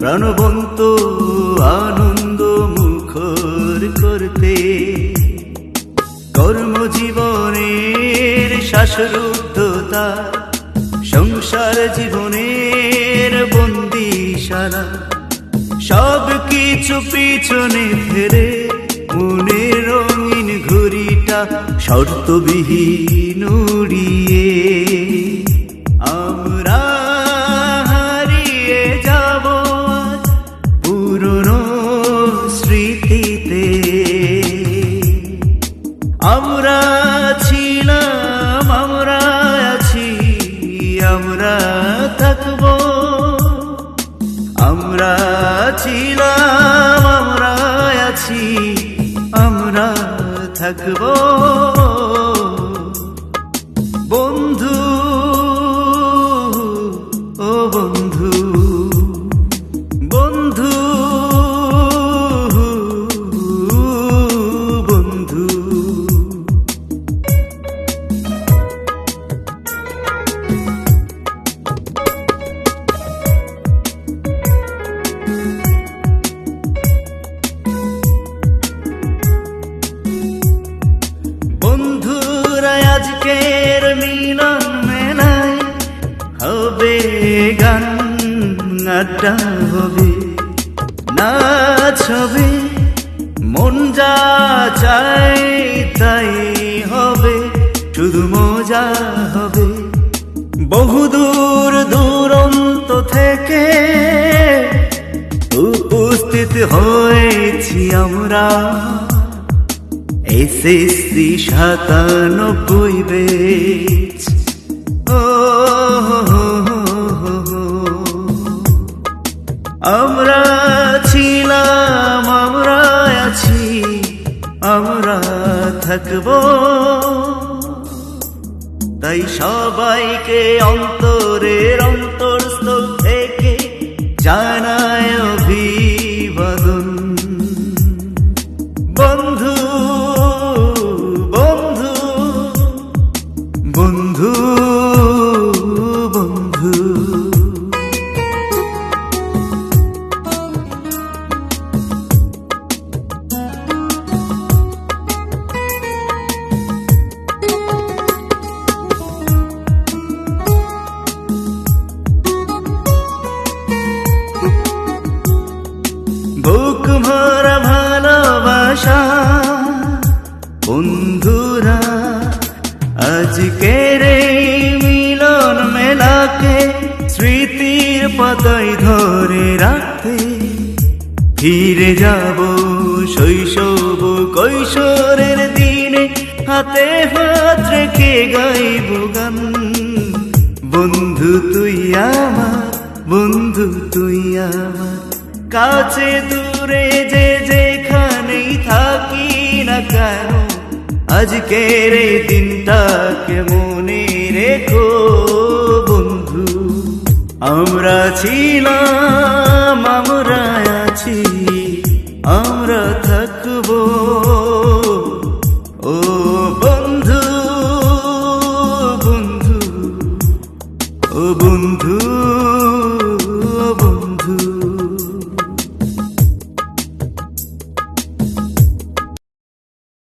প্রাণবন্ত আনন্দ মুখর করতে। কর্মজীবনের শ্বাসরুদ্ধতা, সংসার জীবনের বন্দিশালা, সব কিছু পিছনে ফেলে মনের রঙিন ঘড়িটা শর্তবিহীন উড়িয়ে আমরা হারিয়ে যাব পুরনো স্মৃতিতে। আমরা ছিলাম, আমরা আছি, আমরা থাকবো। আমরা ছিলাম, আমরা আছি, আমরা থাকবো। বন্ধু, ও বন্ধু, বন্ধু, বন্ধু। বন্ধুরা আজকের মিলন মেলায় হবে গান, আড্ডা হবে, নাচ হবে, মন যা চাই তাই হবে, শুধু মজা হবে। বহুদূর দূরন্ত থেকে উপস্থিত হয়েছি আমরা এসএসসি 97 ব্যাচ। আমরা ছিলাম, আমরা আছি, আমরা থাকবো। তাই সবাইকে অন্তরের অন্তরস্থল থেকে জানায় অভিবাদন। বন্ধু, বন্ধু, বন্ধু, বন্ধু। বুক ভরা ভালোবাসা বন্ধুরা, আজকের এই মিলন মেলাকে স্মৃতির পাতায় ধরে রাখতে ফিরে যাব শৈশব কৈশোরের দিনে, হাতে হাত রেখে গাইব গান। বন্ধু তুই আমার, বন্ধু তুই আমার, কাছে দূরে যে যেখানেই থাকি না কেন, আজকের এই দিনটাকে মনে রেখো বন্ধু। আমরা ছিলাম, আমরা আছি, আমরা থাকবো। ও বন্ধু, বন্ধু, ও বন্ধু।